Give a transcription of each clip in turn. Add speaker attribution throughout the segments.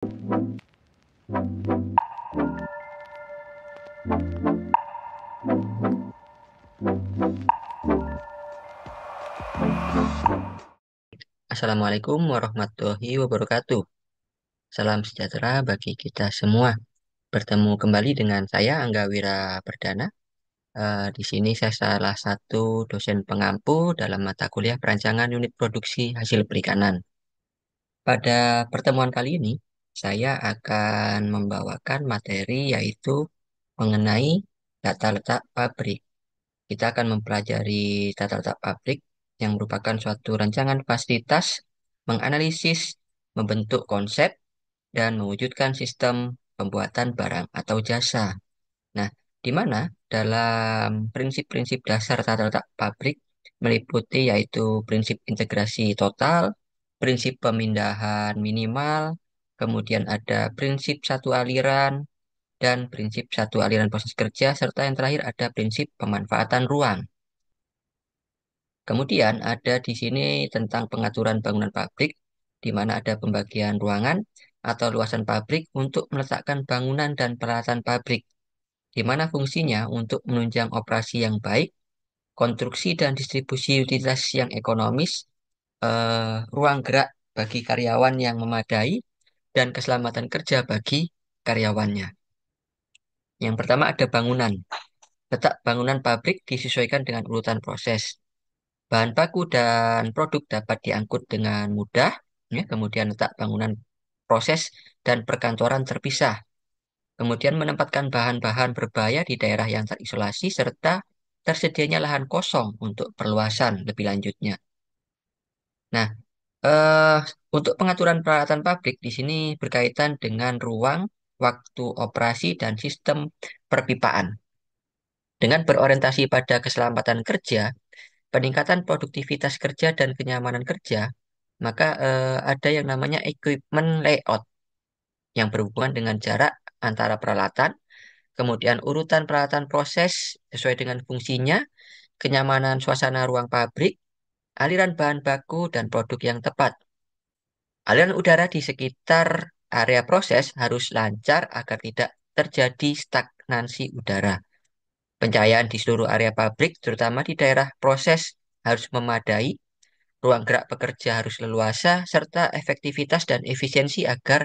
Speaker 1: Assalamualaikum warahmatullahi wabarakatuh. Salam sejahtera bagi kita semua. Bertemu kembali dengan saya Angga Wira Perdana. Di sini saya salah satu dosen pengampu dalam mata kuliah perancangan unit produksi hasil perikanan. Pada pertemuan kali ini, saya akan membawakan materi yaitu mengenai tata letak pabrik. Kita akan mempelajari tata letak pabrik yang merupakan suatu rancangan fasilitas, menganalisis, membentuk konsep, dan mewujudkan sistem pembuatan barang atau jasa. Nah, di mana dalam prinsip-prinsip dasar tata letak pabrik meliputi yaitu prinsip integrasi total, prinsip pemindahan minimal, kemudian ada prinsip satu aliran, dan prinsip satu aliran proses kerja, serta yang terakhir ada prinsip pemanfaatan ruang. Kemudian ada di sini tentang pengaturan bangunan pabrik, di mana ada pembagian ruangan atau luasan pabrik untuk meletakkan bangunan dan peralatan pabrik, di mana fungsinya untuk menunjang operasi yang baik, konstruksi dan distribusi utilitas yang ekonomis, ruang gerak bagi karyawan yang memadai, dan keselamatan kerja bagi karyawannya. Yang pertama ada bangunan. Letak bangunan pabrik disesuaikan dengan urutan proses. Bahan baku dan produk dapat diangkut dengan mudah, ya, kemudian letak bangunan proses dan perkantoran terpisah. Kemudian menempatkan bahan-bahan berbahaya di daerah yang terisolasi serta tersedianya lahan kosong untuk perluasan lebih lanjutnya. Nah, eh, untuk pengaturan peralatan pabrik di sini berkaitan dengan ruang, waktu operasi, dan sistem perpipaan. Dengan berorientasi pada keselamatan kerja, peningkatan produktivitas kerja dan kenyamanan kerja, maka ada yang namanya equipment layout yang berhubungan dengan jarak antara peralatan, kemudian urutan peralatan proses sesuai dengan fungsinya, kenyamanan suasana ruang pabrik, aliran bahan baku dan produk yang tepat. Aliran udara di sekitar area proses harus lancar agar tidak terjadi stagnansi udara. Pencahayaan di seluruh area pabrik, terutama di daerah proses, harus memadai. Ruang gerak pekerja harus leluasa, serta efektivitas dan efisiensi agar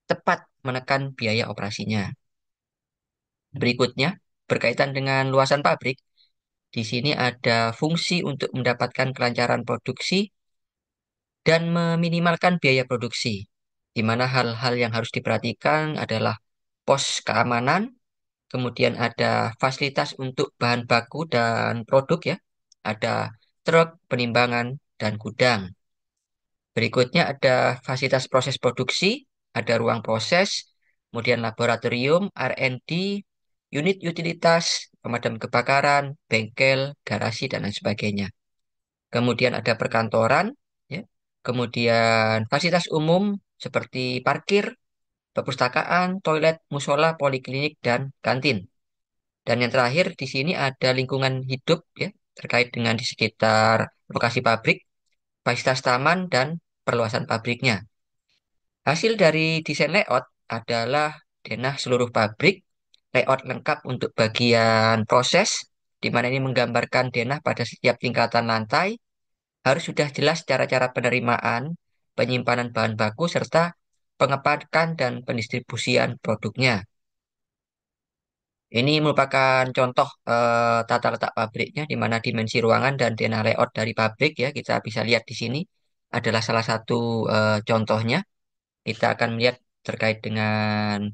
Speaker 1: tepat menekan biaya operasinya. Berikutnya, berkaitan dengan luasan pabrik, di sini ada fungsi untuk mendapatkan kelancaran produksi dan meminimalkan biaya produksi, di mana hal-hal yang harus diperhatikan adalah pos keamanan, kemudian ada fasilitas untuk bahan baku dan produk ya, ada truk, penimbangan, dan gudang. Berikutnya ada fasilitas proses produksi, ada ruang proses, kemudian laboratorium, R&D, unit utilitas, pemadam kebakaran, bengkel, garasi, dan lain sebagainya. Kemudian ada perkantoran, ya. Kemudian fasilitas umum seperti parkir, perpustakaan, toilet, musola, poliklinik, dan kantin. Dan yang terakhir di sini ada lingkungan hidup ya, terkait dengan di sekitar lokasi pabrik, fasilitas taman, dan perluasan pabriknya. Hasil dari desain layout adalah denah seluruh pabrik, layout lengkap untuk bagian proses, di mana ini menggambarkan denah pada setiap tingkatan lantai, harus sudah jelas cara-cara penerimaan, penyimpanan bahan baku, serta pengepakan dan pendistribusian produknya. Ini merupakan contoh tata letak pabriknya, di mana dimensi ruangan dan denah layout dari pabrik ya, kita bisa lihat di sini adalah salah satu contohnya. Kita akan melihat terkait dengan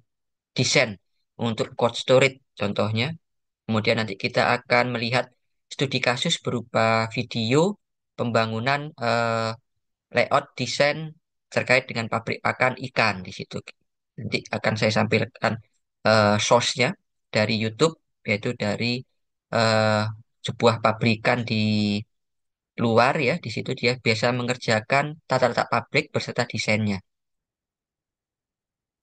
Speaker 1: desain untuk cold storage contohnya. Kemudian nanti kita akan melihat studi kasus berupa video pembangunan layout desain terkait dengan pabrik pakan ikan di situ. Nanti akan saya sampaikan source-nya dari YouTube, yaitu dari eh, sebuah pabrikan di luar ya. Di situ dia biasa mengerjakan tata letak pabrik beserta desainnya.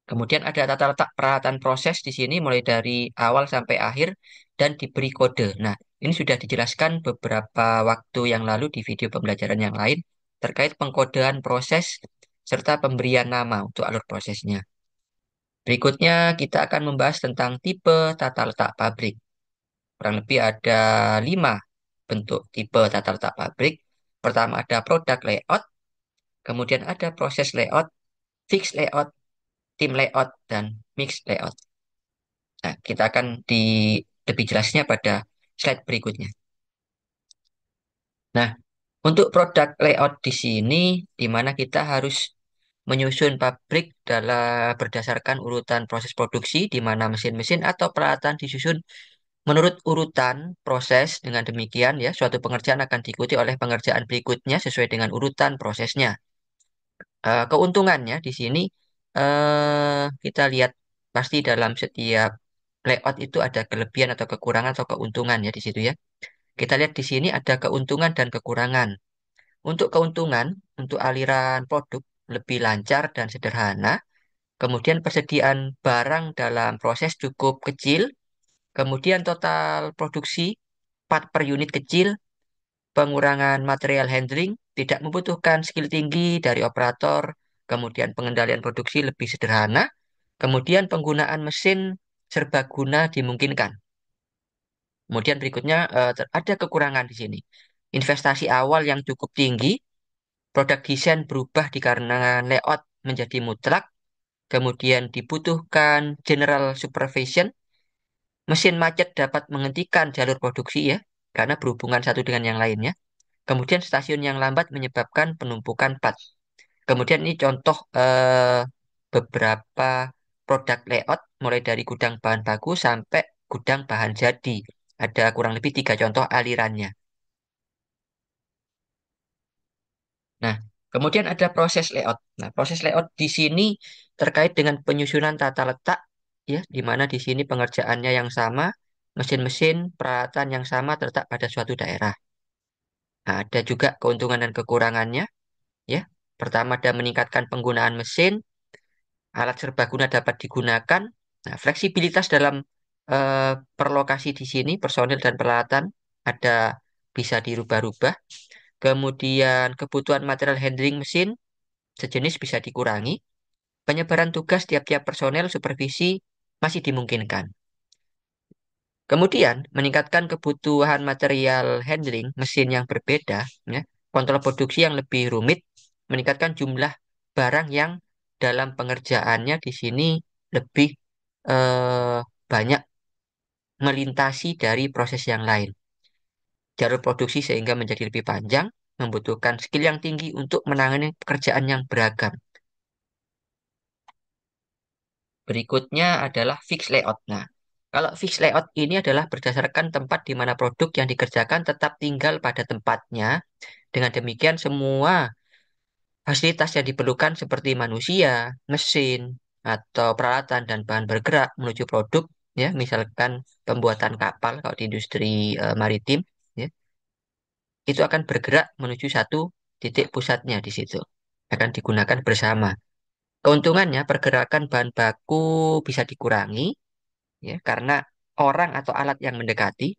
Speaker 1: Kemudian ada tata letak peralatan proses di sini mulai dari awal sampai akhir dan diberi kode. Nah, ini sudah dijelaskan beberapa waktu yang lalu di video pembelajaran yang lain terkait pengkodean proses serta pemberian nama untuk alur prosesnya. Berikutnya kita akan membahas tentang tipe tata letak pabrik. Kurang lebih ada 5 bentuk tipe tata letak pabrik. Pertama ada product layout, kemudian ada proses layout, fixed layout, team layout, dan mixed layout. Nah, kita akan lebih jelasnya pada slide berikutnya. Nah, untuk product layout di sini, di mana kita harus menyusun pabrik berdasarkan urutan proses produksi, di mana mesin-mesin atau peralatan disusun menurut urutan proses. Dengan demikian, ya, suatu pengerjaan akan diikuti oleh pengerjaan berikutnya sesuai dengan urutan prosesnya. Keuntungannya di sini, kita lihat pasti dalam setiap layout itu ada kelebihan atau kekurangan atau keuntungan ya di situ ya. Kita lihat di sini ada keuntungan dan kekurangan. Untuk keuntungan, untuk aliran produk lebih lancar dan sederhana. Kemudian persediaan barang dalam proses cukup kecil. Kemudian total produksi part per unit kecil. Pengurangan material handling, tidak membutuhkan skill tinggi dari operator. Kemudian pengendalian produksi lebih sederhana. Kemudian penggunaan mesin serbaguna dimungkinkan. Kemudian berikutnya ada kekurangan di sini. Investasi awal yang cukup tinggi, produk desain berubah dikarenakan layout menjadi mutlak, kemudian dibutuhkan general supervision, mesin macet dapat menghentikan jalur produksi ya, karena berhubungan satu dengan yang lainnya. Kemudian stasiun yang lambat menyebabkan penumpukan part. Kemudian ini contoh beberapa produk layout, mulai dari gudang bahan baku sampai gudang bahan jadi. Ada kurang lebih 3 contoh alirannya. Nah, kemudian ada proses layout. Nah, proses layout di sini terkait dengan penyusunan tata letak, ya, di mana di sini pengerjaannya yang sama, mesin-mesin, peralatan yang sama terletak pada suatu daerah. Nah, ada juga keuntungan dan kekurangannya, ya. Pertama, ada meningkatkan penggunaan mesin, alat serbaguna dapat digunakan. Nah, fleksibilitas dalam per lokasi di sini, personil dan peralatan ada bisa dirubah-rubah. Kemudian kebutuhan material handling mesin sejenis bisa dikurangi. Penyebaran tugas tiap-tiap personel supervisi masih dimungkinkan. Kemudian, meningkatkan kebutuhan material handling mesin yang berbeda, ya, kontrol produksi yang lebih rumit, meningkatkan jumlah barang yang dalam pengerjaannya di sini lebih banyak melintasi dari proses yang lain. Jalur produksi sehingga menjadi lebih panjang, membutuhkan skill yang tinggi untuk menangani pekerjaan yang beragam. Berikutnya adalah fixed layout. Nah, kalau fixed layout ini adalah berdasarkan tempat di mana produk yang dikerjakan tetap tinggal pada tempatnya. Dengan demikian, semua fasilitas yang diperlukan seperti manusia, mesin, atau peralatan dan bahan bergerak menuju produk, ya, misalkan pembuatan kapal kalau di industri maritim, ya, itu akan bergerak menuju satu titik pusatnya di situ. Akan digunakan bersama. Keuntungannya, pergerakan bahan baku bisa dikurangi, ya, karena orang atau alat yang mendekati,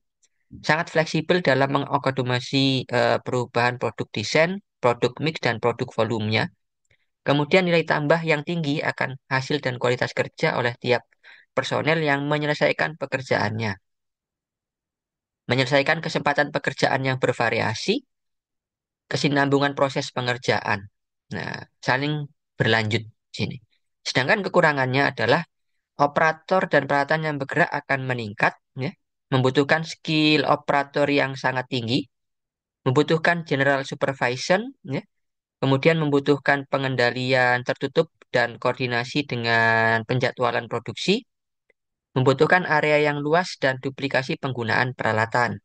Speaker 1: sangat fleksibel dalam mengakomodasi perubahan produk desain, produk mix, dan produk volumenya. Kemudian nilai tambah yang tinggi akan hasil dan kualitas kerja oleh tiap personel yang menyelesaikan pekerjaannya. Menyelesaikan kesempatan pekerjaan yang bervariasi, kesinambungan proses pengerjaan. Nah, saling berlanjut sini. Sedangkan kekurangannya adalah operator dan peralatan yang bergerak akan meningkat, ya, membutuhkan skill operator yang sangat tinggi, membutuhkan general supervision, ya, kemudian membutuhkan pengendalian tertutup dan koordinasi dengan penjadwalan produksi, membutuhkan area yang luas dan duplikasi penggunaan peralatan.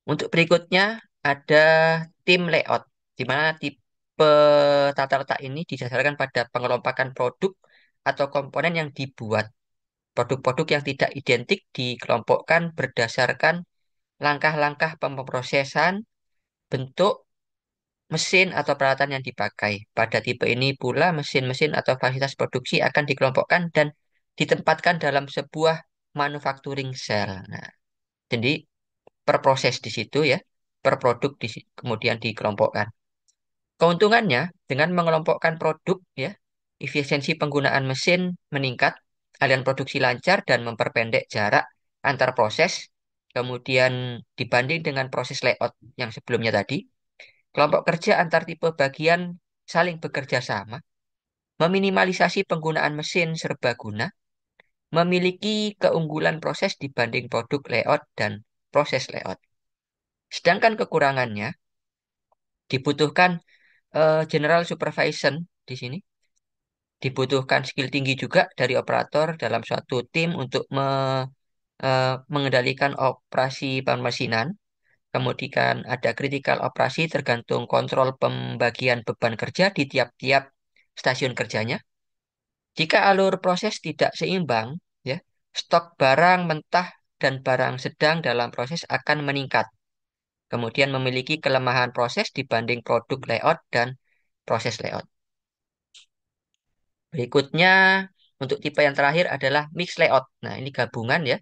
Speaker 1: Untuk berikutnya ada tim layout, di mana tipe tata letak ini didasarkan pada pengelompokan produk atau komponen yang dibuat. Produk-produk yang tidak identik dikelompokkan berdasarkan langkah-langkah pemrosesan, bentuk, mesin atau peralatan yang dipakai. Pada tipe ini pula mesin-mesin atau fasilitas produksi akan dikelompokkan dan ditempatkan dalam sebuah manufacturing cell. Nah, jadi per proses di situ ya. per produk kemudian dikelompokkan. Keuntungannya, dengan mengelompokkan produk, ya, efisiensi penggunaan mesin meningkat, aliran produksi lancar, dan memperpendek jarak antar proses. Kemudian dibanding dengan proses layout yang sebelumnya tadi, kelompok kerja antar tipe bagian saling bekerja sama, meminimalisasi penggunaan mesin serbaguna, memiliki keunggulan proses dibanding produk layout dan proses layout. Sedangkan kekurangannya dibutuhkan general supervision di sini. Dibutuhkan skill tinggi juga dari operator dalam suatu tim untuk mengendalikan operasi pemesinan. Kemudian ada kritikal operasi tergantung kontrol pembagian beban kerja di tiap-tiap stasiun kerjanya. Jika alur proses tidak seimbang, ya, stok barang mentah dan barang sedang dalam proses akan meningkat. Kemudian memiliki kelemahan proses dibanding produk layout dan proses layout. Berikutnya, untuk tipe yang terakhir adalah mix layout. Nah, ini gabungan ya.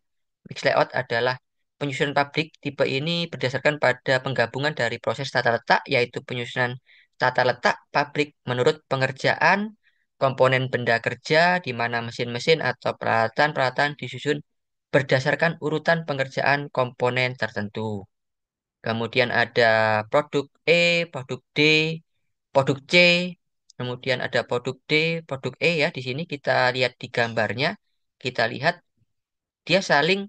Speaker 1: Mix layout adalah penyusunan pabrik. Tipe ini berdasarkan pada penggabungan dari proses tata letak, yaitu penyusunan tata letak pabrik menurut pengerjaan komponen benda kerja, di mana mesin-mesin atau peralatan-peralatan disusun berdasarkan urutan pengerjaan komponen tertentu. Kemudian ada produk E, produk D, produk C, kemudian ada produk D, produk E ya. Di sini kita lihat di gambarnya, kita lihat dia saling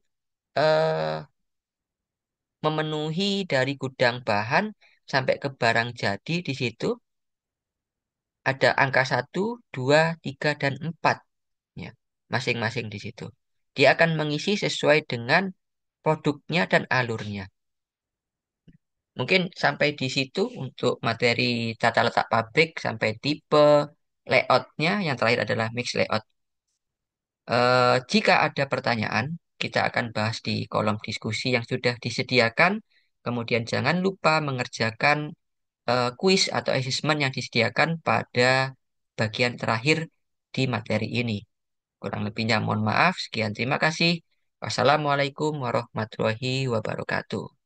Speaker 1: eh, memenuhi dari gudang bahan sampai ke barang jadi di situ ada angka 1, 2, 3, dan 4 ya, masing-masing di situ. Dia akan mengisi sesuai dengan produknya dan alurnya. Mungkin sampai di situ untuk materi tata letak pabrik sampai tipe layoutnya. Yang terakhir adalah mix layout. Jika ada pertanyaan, kita akan bahas di kolom diskusi yang sudah disediakan. Kemudian jangan lupa mengerjakan kuis atau assessment yang disediakan pada bagian terakhir di materi ini. Kurang lebihnya mohon maaf. Sekian, terima kasih. Wassalamualaikum warahmatullahi wabarakatuh.